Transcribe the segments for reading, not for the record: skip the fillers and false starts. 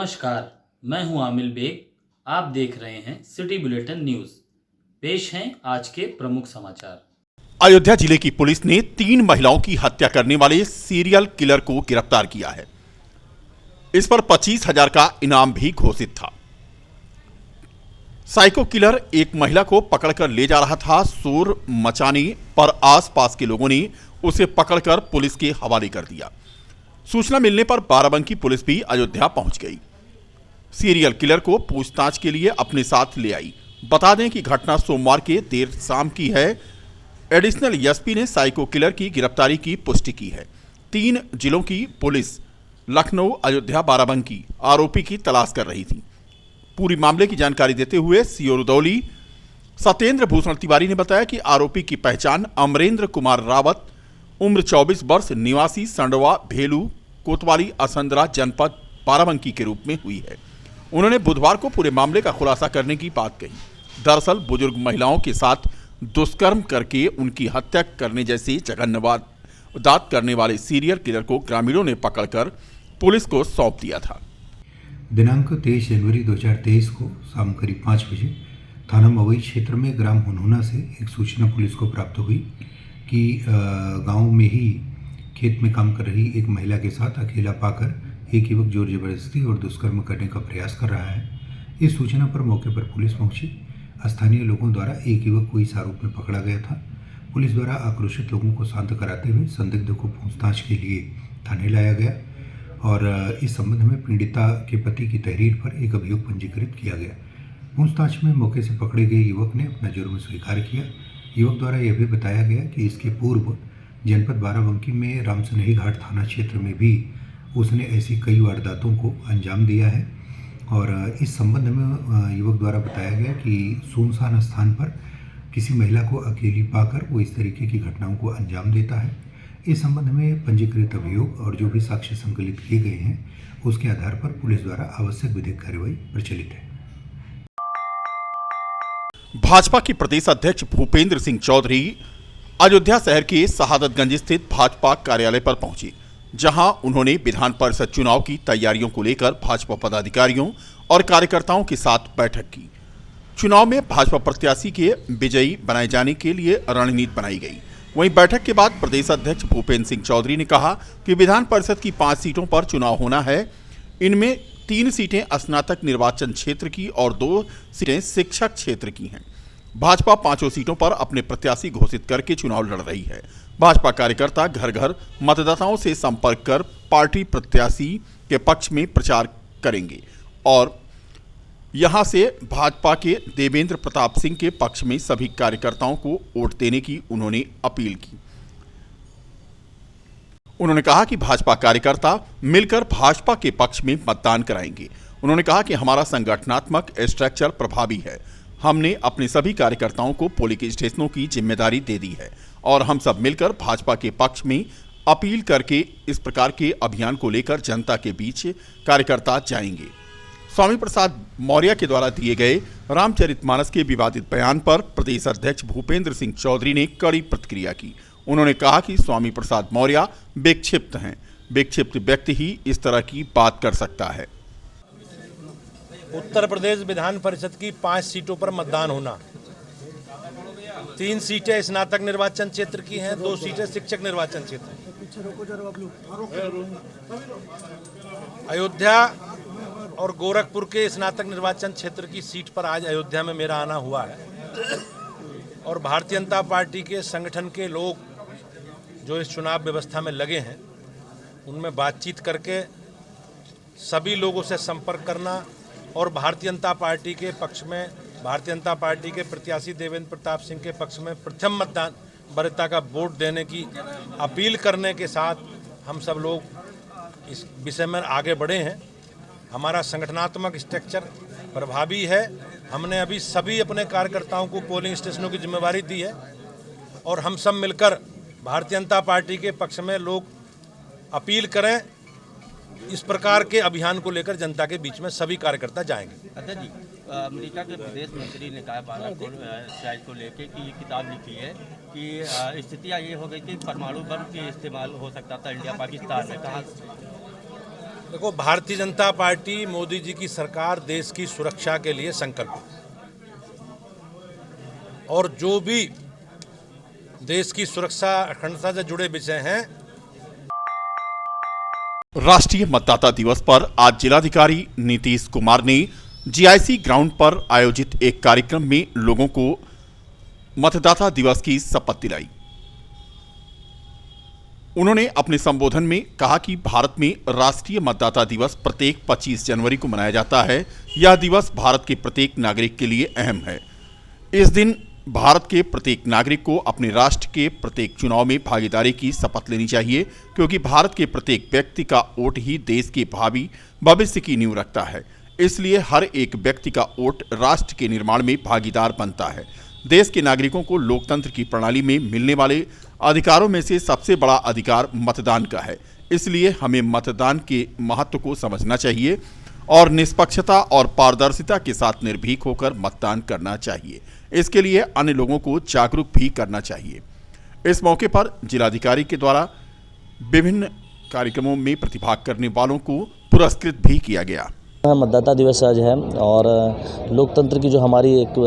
नमस्कार, मैं हूं आमिल बेग। आप देख रहे हैं सिटी बुलेटिन न्यूज़। पेश हैं आज के प्रमुख समाचार। अयोध्या जिले की पुलिस ने 3 महिलाओं की हत्या करने वाले सीरियल किलर को गिरफ्तार किया है। इस पर 25,000 का इनाम भी घोषित था। साइको किलर एक महिला को पकड़कर ले जा रहा था। शोर मचाने पर आसपास के लोगों ने उसे पकड़कर पुलिस के हवाले कर दिया। सूचना मिलने पर बाराबंकी पुलिस भी अयोध्या पहुंच गई। सीरियल किलर को पूछताछ के लिए अपने साथ ले आई। बता दें कि घटना सोमवार के देर शाम की है। एडिशनल एसपी ने साइको किलर की गिरफ्तारी की पुष्टि की है। 3 जिलों की पुलिस लखनऊ, अयोध्या, बाराबंकी आरोपी की तलाश कर रही थी। पूरी मामले की जानकारी देते हुए सीओ रुदौली सत्येंद्र भूषण तिवारी ने बताया कि आरोपी की पहचान अमरेंद्र कुमार रावत, उम्र 24 वर्ष, निवासी संडवा भेलू, कोतवाली, असंदरा, जनपद बाराबंकी के रूप में हुई है। उन्होंने बुधवार को पूरे मामले का खुलासा करने की बात कही। दरअसल बुजुर्ग महिलाओं के साथ दुष्कर्म करके उनकी हत्या करने जैसी जघन्य वारदात करने वाले सीरियल किलर को ग्रामीणों ने पकड़कर पुलिस को सौंप दिया था। दिनांक 23 जनवरी 2023 को शाम करीब 5 बजे थाना मवई क्षेत्र में ग्राम हुनहुना से एक सूचना पुलिस को प्राप्त हुई कि गांव में ही खेत में काम कर रही एक महिला के साथ अकेला पाकर एक युवक जोर जबरदस्ती और दुष्कर्म करने का प्रयास कर रहा है। इस सूचना पर मौके पर पुलिस पहुंची। स्थानीय लोगों द्वारा एक युवक को इस आरोप में पकड़ा गया था। पुलिस द्वारा आक्रोशित लोगों को शांत कराते हुए संदिग्ध को पूछताछ के लिए थाने लाया गया और इस संबंध में पीड़िता के पति की तहरीर पर एक अभियोग पंजीकृत किया गया। पूछताछ में मौके से पकड़े गए युवक ने अपना जुर्म स्वीकार किया। युवक द्वारा यह भी बताया गया कि इसके पूर्व जनपद बाराबंकी में रामसनेही घाट थाना क्षेत्र में भी उसने ऐसी कई वारदातों को अंजाम दिया है और इस संबंध में युवक द्वारा बताया गया कि सुनसान स्थान पर किसी महिला को अकेली पाकर वो इस तरीके की घटनाओं को अंजाम देता है। इस संबंध में पंजीकृत अभियोग और जो भी साक्ष्य संकलित किए गए हैं उसके आधार पर पुलिस द्वारा आवश्यक विधिक कार्यवाही प्रचलित है। भाजपा के प्रदेश अध्यक्ष भूपेंद्र सिंह चौधरी अयोध्या शहर के शहादतगंज स्थित भाजपा कार्यालय पर पहुंचे, जहां उन्होंने विधान परिषद चुनाव की तैयारियों को लेकर भाजपा पदाधिकारियों और कार्यकर्ताओं के साथ बैठक की। चुनाव में भाजपा प्रत्याशी के विजयी बनाए जाने के लिए रणनीति बनाई गई। वहीं बैठक के बाद प्रदेश अध्यक्ष भूपेंद्र सिंह चौधरी ने कहा कि विधान परिषद की 5 सीटों पर चुनाव होना है। इनमें 3 सीटें स्नातक निर्वाचन क्षेत्र की और 2 सीटें शिक्षक क्षेत्र की हैं। भाजपा 5 सीटों पर अपने प्रत्याशी घोषित करके चुनाव लड़ रही है। भाजपा कार्यकर्ता घर घर मतदाताओं से संपर्क कर पार्टी प्रत्याशी के पक्ष में प्रचार करेंगे और यहां से भाजपा के देवेंद्र प्रताप सिंह के पक्ष में सभी कार्यकर्ताओं को वोट देने की उन्होंने अपील की। उन्होंने कहा कि भाजपा कार्यकर्ता मिलकर भाजपा के पक्ष में मतदान कराएंगे। उन्होंने कहा कि हमारा संगठनात्मक स्ट्रक्चर प्रभावी है। हमने अपने सभी कार्यकर्ताओं को पोलिंग स्टेशनों की जिम्मेदारी दे दी है और हम सब मिलकर भाजपा के पक्ष में अपील करके इस प्रकार के अभियान को लेकर जनता के बीच कार्यकर्ता जाएंगे। स्वामी प्रसाद मौर्य के द्वारा दिए गए रामचरितमानस के विवादित बयान पर प्रदेश अध्यक्ष भूपेंद्र सिंह चौधरी ने कड़ी प्रतिक्रिया की। उन्होंने कहा कि स्वामी प्रसाद मौर्य विक्षिप्त हैं। विक्षिप्त व्यक्ति ही इस तरह की बात कर सकता है। उत्तर प्रदेश विधान परिषद की 5 सीटों पर मतदान होना। 3 सीटें स्नातक निर्वाचन क्षेत्र की हैं, 2 सीटें शिक्षक निर्वाचन क्षेत्र। अयोध्या और गोरखपुर के स्नातक निर्वाचन क्षेत्र की सीट पर आज अयोध्या में मेरा आना हुआ है और भारतीय जनता पार्टी के संगठन के लोग जो इस चुनाव व्यवस्था में लगे हैं उनमें बातचीत करके सभी लोगों से संपर्क करना और भारतीय जनता पार्टी के पक्ष में, भारतीय जनता पार्टी के प्रत्याशी देवेंद्र प्रताप सिंह के पक्ष में प्रथम मतदान वरीयता का वोट देने की अपील करने के साथ हम सब लोग इस विषय में आगे बढ़े हैं। हमारा संगठनात्मक स्ट्रक्चर प्रभावी है। हमने अभी सभी अपने कार्यकर्ताओं को पोलिंग स्टेशनों की जिम्मेदारी दी है और हम सब मिलकर भारतीय जनता पार्टी के पक्ष में लोग अपील करें। इस प्रकार के अभियान को लेकर जनता के बीच में सभी कार्यकर्ता जाएंगे। अध्यक्ष जी, अमेरिका के विदेश मंत्री ने कहा बालाकोट साइज को लेकर कि ये किताब लिखी है कि स्थितियाँ ये हो गई थी परमाणु बम के इस्तेमाल हो सकता था इंडिया पाकिस्तान में। कहा देखो, भारतीय जनता पार्टी मोदी जी की सरकार देश की सुरक्षा के लिए संकल्पित है और जो भी देश की सुरक्षा अखंडता से जुड़े विषय हैं। राष्ट्रीय मतदाता दिवस पर आज जिलाधिकारी नीतीश कुमार ने जीआईसी ग्राउंड पर आयोजित एक कार्यक्रम में लोगों को मतदाता दिवस की शपथ दिलाई। उन्होंने अपने संबोधन में कहा कि भारत में राष्ट्रीय मतदाता दिवस प्रत्येक 25 जनवरी को मनाया जाता है। यह दिवस भारत के प्रत्येक नागरिक के लिए अहम है। इस दिन भारत के प्रत्येक नागरिक को अपने राष्ट्र के प्रत्येक चुनाव में भागीदारी की शपथ लेनी चाहिए, क्योंकि भारत के प्रत्येक व्यक्ति का वोट ही देश के भावी भविष्य की नींव रखता है। इसलिए हर एक व्यक्ति का वोट राष्ट्र के निर्माण में भागीदार बनता है। देश के नागरिकों को लोकतंत्र की प्रणाली में मिलने वाले अधिकारों में से सबसे बड़ा अधिकार मतदान का है। इसलिए हमें मतदान के महत्व को समझना चाहिए और निष्पक्षता और पारदर्शिता के साथ निर्भीक होकर मतदान करना चाहिए। इसके लिए अन्य लोगों को जागरूक भी करना चाहिए। इस मौके पर जिलाधिकारी के द्वारा विभिन्न कार्यक्रमों में प्रतिभाग करने वालों को पुरस्कृत भी किया गया। मतदाता दिवस आज है और लोकतंत्र की जो हमारी एक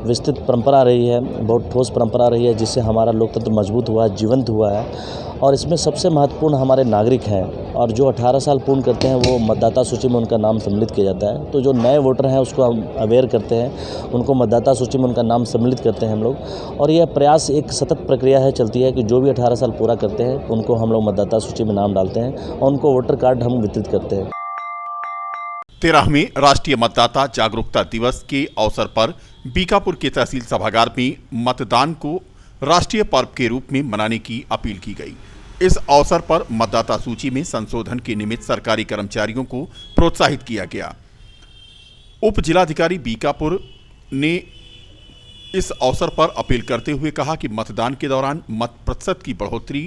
विस्तृत परंपरा रही है, बहुत ठोस परंपरा रही है, जिससे हमारा लोकतंत्र मजबूत हुआ है, जीवंत हुआ है। और इसमें सबसे महत्वपूर्ण हमारे नागरिक हैं और जो 18 साल पूर्ण करते हैं वो मतदाता सूची में उनका नाम सम्मिलित किया जाता है। तो जो नए वोटर हैं उसको हम अवेयर करते हैं, उनको मतदाता सूची में उनका नाम सम्मिलित करते हैं हम लोग। और यह प्रयास एक सतत प्रक्रिया है, चलती है कि जो भी 18 साल पूरा करते हैं उनको हम लोग मतदाता सूची में नाम डालते हैं और उनको वोटर कार्ड हम वितरित करते हैं। 13वें राष्ट्रीय मतदाता जागरूकता दिवस के अवसर पर बीकापुर के तहसील सभागार में मतदान को राष्ट्रीय पर्व के रूप में मनाने की अपील की गई। इस अवसर पर मतदाता सूची में संशोधन के निमित्त सरकारी कर्मचारियों को प्रोत्साहित किया गया। उप जिलाधिकारी बीकापुर ने इस अवसर पर अपील करते हुए कहा कि मतदान के दौरान मत प्रतिशत की बढ़ोतरी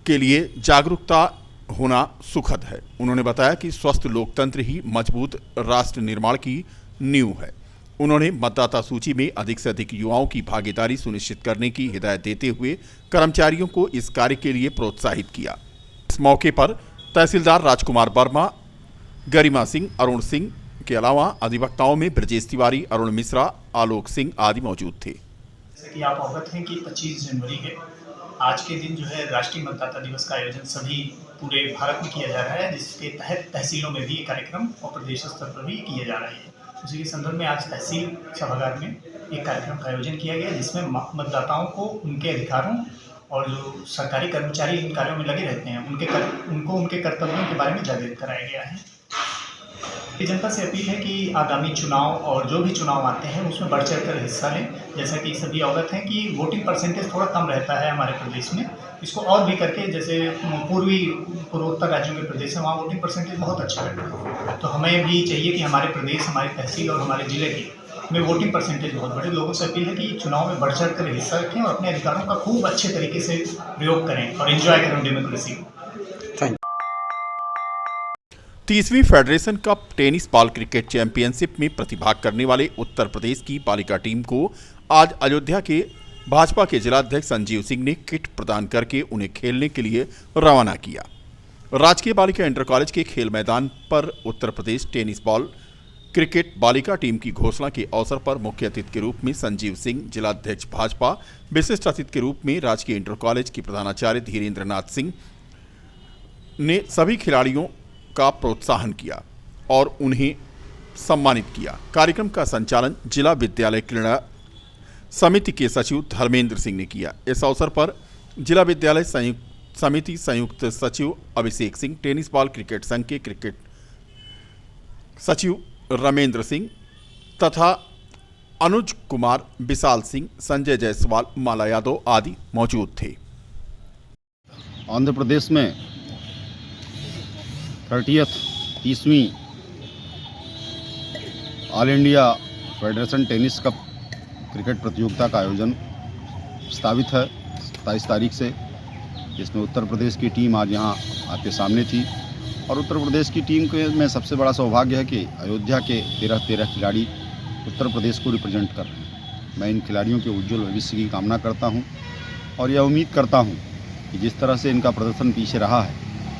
के लिए जागरूकता होना सुखद है। उन्होंने बताया कि स्वस्थ लोकतंत्र ही मजबूत राष्ट्र निर्माण की नींव है। उन्होंने मतदाता सूची में अधिक से अधिक युवाओं की भागीदारी सुनिश्चित करने की हिदायत देते हुए कर्मचारियों को इस कार्य के लिए प्रोत्साहित किया। इस मौके पर तहसीलदार राजकुमार वर्मा, गरिमा सिंह, अरुण सिंह के अलावा अधिवक्ताओं में ब्रजेश तिवारी, अरुण मिश्रा, आलोक सिंह आदि मौजूद थे। जैसे कि आप अवगत हैं कि 25 जनवरी है, आज के दिन जो है राष्ट्रीय मतदाता दिवस का आयोजन सभी पूरे भारत में किया जा रहा है, जिसके तहत तहसीलों में भी ये कार्यक्रम और प्रदेश स्तर पर भी किए जा रहे हैं। उसी के संदर्भ में आज तहसील सभागार में एक कार्यक्रम का आयोजन किया गया, जिसमें मतदाताओं को उनके अधिकारों और जो सरकारी कर्मचारी इन कार्यों में लगे रहते हैं उनको उनके कर्तव्यों के बारे में जागरूक कराया गया है। जनता से अपील है कि आगामी चुनाव और जो भी चुनाव आते हैं उसमें बढ़ चढ़कर हिस्सा लें। जैसा कि सभी अवगत हैं कि वोटिंग परसेंटेज थोड़ा कम रहता है हमारे प्रदेश में, इसको और भी करके, जैसे पूर्वोत्तर राज्यों के प्रदेश है वहाँ वोटिंग परसेंटेज बहुत अच्छा रहता है। तो हमें भी चाहिए कि हमारे प्रदेश, हमारी तहसील और हमारे जिले के में वोटिंग परसेंटेज बहुत बढ़े। लोगों से अपील है कि चुनाव में बढ़ चढ़ कर हिस्सा रखें और अपने अधिकारों का खूब अच्छे तरीके से प्रयोग करें और एंजॉय करें डेमोक्रेसी को। 30वीं federation cup tennis ball cricket championship में प्रतिभाग करने वाले उत्तर प्रदेश की बालिका टीम को आज अयोध्या के भाजपा के जिलाध्यक्ष संजीव सिंह ने किट प्रदान करके उन्हें खेलने के लिए रवाना किया। राजकीय बालिका इंटर कॉलेज के खेल मैदान पर Uttar Pradesh tennis ball cricket बालिका टीम की घोषणा के अवसर पर मुख्य अतिथि के रूप में संजीव सिंह, जिलाध्यक्ष भाजपा, विशिष्ट अतिथि के रूप में राजकीय इंटर कॉलेज के प्रधानाचार्य धीरेन्द्र नाथ सिंह ने सभी खिलाड़ियों का प्रोत्साहन किया और उन्हें सम्मानित किया। कार्यक्रम का संचालन जिला विद्यालय क्रीड़ा समिति के सचिव धर्मेंद्र सिंह ने किया। इस अवसर पर जिला विद्यालय समिति संयुक्त सचिव Abhishek Singh, tennis ball cricket संघ के क्रिकेट सचिव रमेंद्र सिंह तथा अनुज कुमार, विशाल सिंह, संजय जायसवाल, माला यादव आदि मौजूद थे। आंध्र प्रदेश में 30वीं all India federation tennis cup cricket प्रतियोगिता का आयोजन प्रस्तावित है 27 तारीख से, जिसमें उत्तर प्रदेश की टीम आज यहाँ आपके सामने थी। और उत्तर प्रदेश की टीम के में सबसे बड़ा सौभाग्य है कि अयोध्या के 13 खिलाड़ी उत्तर प्रदेश को रिप्रेजेंट कर रहे हैं। मैं इन खिलाड़ियों के उज्जवल भविष्य की कामना करता हूँ और यह उम्मीद करता हूँ कि जिस तरह से इनका प्रदर्शन पीछे रहा है,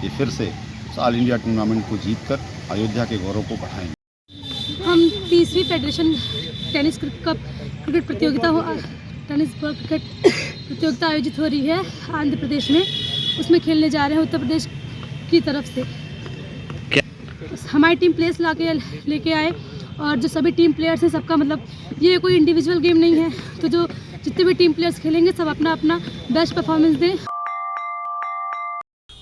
ये फिर से ऑल इंडिया टूर्नामेंट को जीतकर अयोध्या के गौरव को बढ़ाएंगे। हम 30वीं फेडरेशन टेनिस कप क्रिकेट प्रतियोगिता आयोजित हो रही है आंध्र प्रदेश में, उसमें खेलने जा रहे हैं उत्तर प्रदेश की तरफ से। हमारी टीम प्लेयर्स लेके आए और जो सभी टीम प्लेयर्स हैं सबका मतलब ये कोई इंडिविजुअल गेम नहीं है, तो जो जितने भी टीम प्लेयर्स खेलेंगे सब अपना अपना बेस्ट परफॉर्मेंस दें।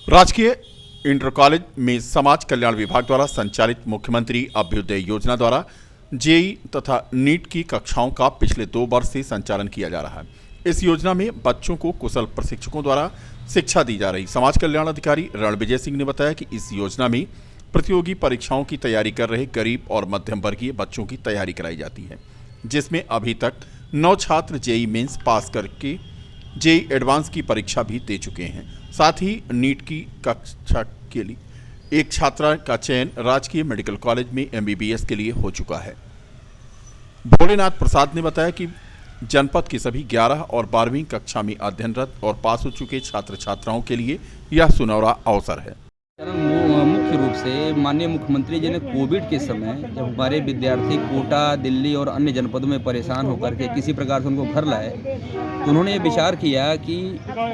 राजकीय इंटर कॉलेज में समाज कल्याण विभाग द्वारा संचालित मुख्यमंत्री अभ्युदय योजना द्वारा जेई तथा नीट की कक्षाओं का पिछले 2 वर्ष से संचालन किया जा रहा है। इस योजना में बच्चों को कुशल प्रशिक्षकों द्वारा शिक्षा दी जा रही। समाज कल्याण अधिकारी रणविजय सिंह ने बताया कि इस योजना में प्रतियोगी परीक्षाओं की तैयारी कर रहे गरीब और मध्यम वर्गीय बच्चों की तैयारी कराई जाती है, जिसमें अभी तक 9 छात्र जेई मेंस पास करके जेई एडवांस की परीक्षा भी दे चुके हैं। साथ ही नीट की कक्षा के लिए एक छात्रा का चयन राजकीय मेडिकल कॉलेज में MBBS के लिए हो चुका है। भोलेनाथ प्रसाद ने बताया कि जनपद के सभी 11 और 12वीं कक्षा में अध्ययनरत और पास हो चुके छात्र छात्राओं के लिए यह सुनहरा अवसर है। मुख्य रूप से माननीय मुख्यमंत्री जी ने कोविड के समय जब हमारे विद्यार्थी कोटा, दिल्ली और अन्य जनपदों में परेशान होकर के किसी प्रकार से उनको घर लाए, तो उन्होंने ये विचार किया कि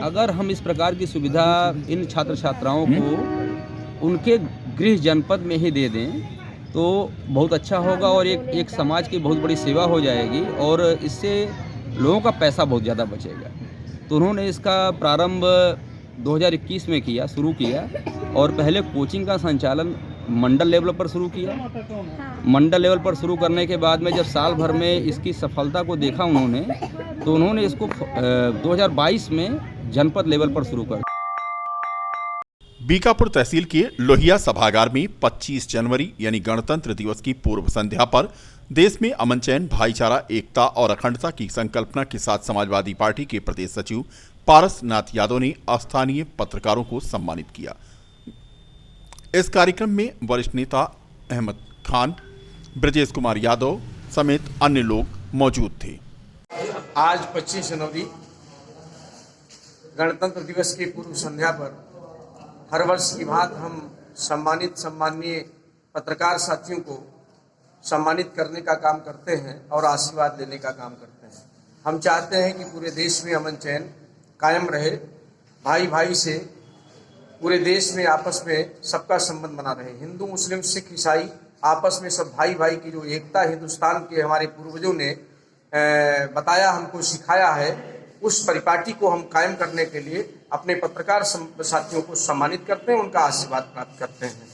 अगर हम इस प्रकार की सुविधा इन छात्र छात्राओं को उनके गृह जनपद में ही दे दें तो बहुत अच्छा होगा और एक समाज की बहुत बड़ी सेवा हो जाएगी और इससे लोगों का पैसा बहुत ज़्यादा बचेगा। तो उन्होंने इसका प्रारंभ 2021 में शुरू किया और पहले कोचिंग का संचालन मंडल लेवल पर शुरू किया। मंडल लेवल पर शुरू करने के बाद में जब साल भर में इसकी सफलता को देखा उन्होंने, तो उन्होंने इसको 2022 में जनपद लेवल पर शुरू कर। बीकापुर तहसील के लोहिया सभागार में 25 जनवरी यानी गणतंत्र दिवस की पूर्व संध्या पर देश में अमन चैन, भाईचारा, एकता और अखंडता की संकल्पना के साथ समाजवादी पार्टी के प्रदेश सचिव पारस नाथ यादव ने स्थानीय पत्रकारों को सम्मानित किया। इस कार्यक्रम में वरिष्ठ नेता अहमद खान, ब्रजेश कुमार यादव समेत अन्य लोग मौजूद थे। आज 25 जनवरी गणतंत्र दिवस की पूर्व संध्या पर हर वर्ष की भांति हम सम्मानीय पत्रकार साथियों को सम्मानित करने का काम करते हैं और आशीर्वाद लेने का काम करते हैं। हम चाहते हैं कि पूरे देश में अमन चैन कायम रहे, भाई भाई से पूरे देश में आपस में सबका संबंध बना रहे। हिंदू, मुस्लिम, सिख, ईसाई आपस में सब भाई भाई की जो एकता हिंदुस्तान के हमारे पूर्वजों ने बताया, हमको सिखाया है, उस परिपाटी को हम कायम करने के लिए अपने पत्रकार साथियों को सम्मानित करते हैं, उनका आशीर्वाद प्राप्त करते हैं।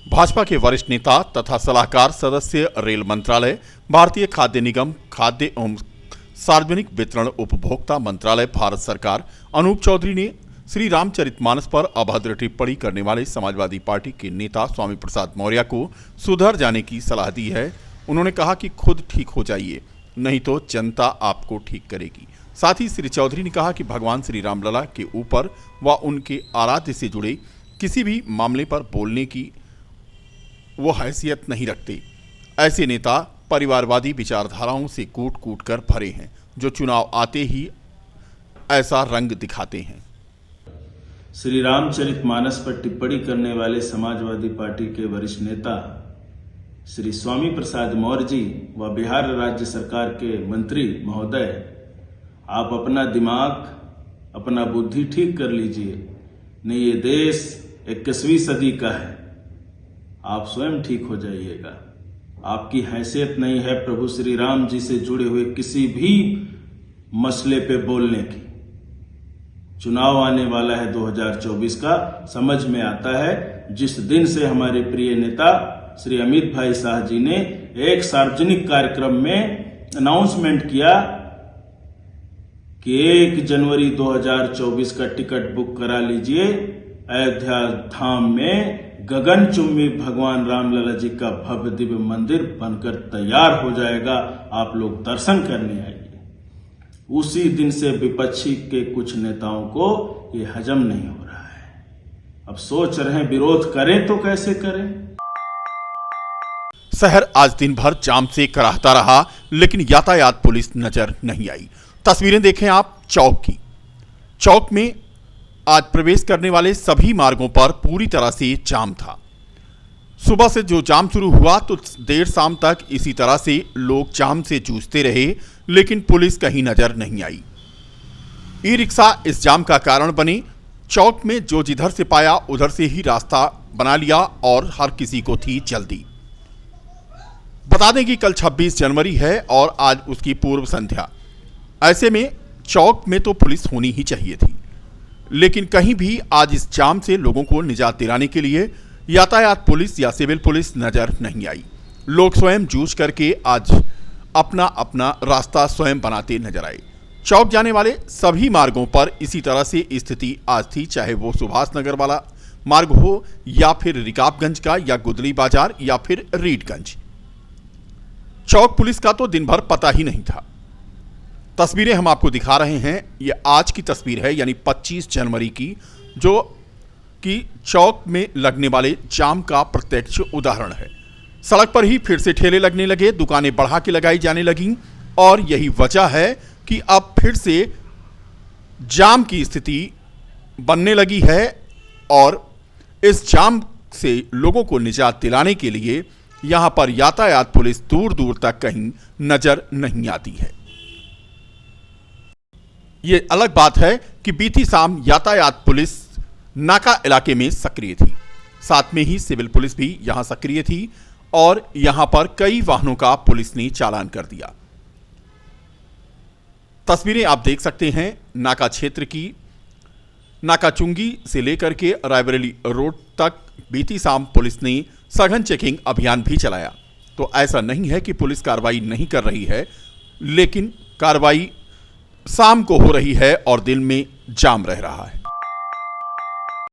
भाजपा के वरिष्ठ नेता तथा सलाहकार सदस्य रेल मंत्रालय, भारतीय खाद्य निगम, खाद्य एवं सार्वजनिक वितरण उपभोक्ता मंत्रालय, भारत सरकार अनूप चौधरी ने श्री रामचरितमानस पर अभद्र टिप्पणी करने वाले समाजवादी पार्टी के नेता स्वामी प्रसाद मौर्य को सुधर जाने की सलाह दी है। उन्होंने कहा कि खुद ठीक हो जाइए, नहीं तो जनता आपको ठीक करेगी। साथ ही श्री चौधरी ने कहा कि भगवान श्री रामलला के ऊपर व उनके आराध्य से जुड़े किसी भी मामले पर बोलने की वो हैसियत नहीं रखते। ऐसे नेता परिवारवादी विचारधाराओं से कूट कूट कर भरे हैं, जो चुनाव आते ही ऐसा रंग दिखाते हैं। श्री रामचरितमानस पर टिप्पणी करने वाले समाजवादी पार्टी के वरिष्ठ नेता श्री स्वामी प्रसाद मौर्य जी व बिहार राज्य सरकार के मंत्री महोदय, आप अपना दिमाग, अपना बुद्धि ठीक कर लीजिए। नहीं, ये देश 21वीं सदी का है, आप स्वयं ठीक हो जाइएगा। आपकी हैसियत नहीं है प्रभु श्री राम जी से जुड़े हुए किसी भी मसले पे बोलने की। चुनाव आने वाला है 2024 का, समझ में आता है जिस दिन से हमारे प्रिय नेता श्री अमित भाई शाह जी ने एक सार्वजनिक कार्यक्रम में अनाउंसमेंट किया कि 1 जनवरी 2024 का टिकट बुक करा लीजिए, अयोध्या धाम में गगनचुंबी भगवान रामलला जी का भव्य दिव्य मंदिर बनकर तैयार हो जाएगा, आप लोग दर्शन करने आइए। उसी दिन से विपक्षी के कुछ नेताओं को ये हजम नहीं हो रहा है। अब सोच रहे हैं विरोध करें तो कैसे करें। शहर आज दिन भर जाम से कराहता रहा, लेकिन यातायात पुलिस नजर नहीं आई। तस्वीरें देखें आप चौक की। चौक में आज प्रवेश करने वाले सभी मार्गों पर पूरी तरह से जाम था। सुबह से जो जाम शुरू हुआ तो देर शाम तक इसी तरह से लोग जाम से जूझते रहे, लेकिन पुलिस कहीं नजर नहीं आई। ई रिक्शा इस जाम का कारण बने। चौक में जो जिधर से पाया उधर से ही रास्ता बना लिया और हर किसी को थी जल्दी। बता दें कि कल 26 जनवरी है और आज उसकी पूर्व संध्या। ऐसे में चौक में तो पुलिस होनी ही चाहिए थी, लेकिन कहीं भी आज इस जाम से लोगों को निजात दिलाने के लिए यातायात पुलिस या सिविल पुलिस नजर नहीं आई। लोग स्वयं जूझ करके आज अपना अपना रास्ता स्वयं बनाते नजर आए। चौक जाने वाले सभी मार्गों पर इसी तरह से स्थिति आज थी, चाहे वो सुभाष नगर वाला मार्ग हो या फिर रिकाबगंज का या गुदली बाजार या फिर रीडगंज। चौक पुलिस का तो दिन भर पता ही नहीं था। तस्वीरें हम आपको दिखा रहे हैं, ये आज की तस्वीर है यानी 25 जनवरी की, जो कि चौक में लगने वाले जाम का प्रत्यक्ष उदाहरण है। सड़क पर ही फिर से ठेले लगने लगे, दुकानें बढ़ा के लगाई जाने लगीं और यही वजह है कि अब फिर से जाम की स्थिति बनने लगी है और इस जाम से लोगों को निजात दिलाने के लिए यहां पर यातायात पुलिस दूर दूर तक कहीं नजर नहीं आती है। ये अलग बात है कि बीती शाम यातायात पुलिस नाका इलाके में सक्रिय थी, साथ में ही सिविल पुलिस भी यहां सक्रिय थी और यहां पर कई वाहनों का पुलिस ने चालान कर दिया। तस्वीरें आप देख सकते हैं नाका क्षेत्र की। नाका चुंगी से लेकर के रायबरेली रोड तक बीती शाम पुलिस ने सघन चेकिंग अभियान भी चलाया। तो ऐसा नहीं है कि पुलिस कार्रवाई नहीं कर रही है, लेकिन कार्रवाई शाम को हो रही है और दिन में जाम रह रहा है।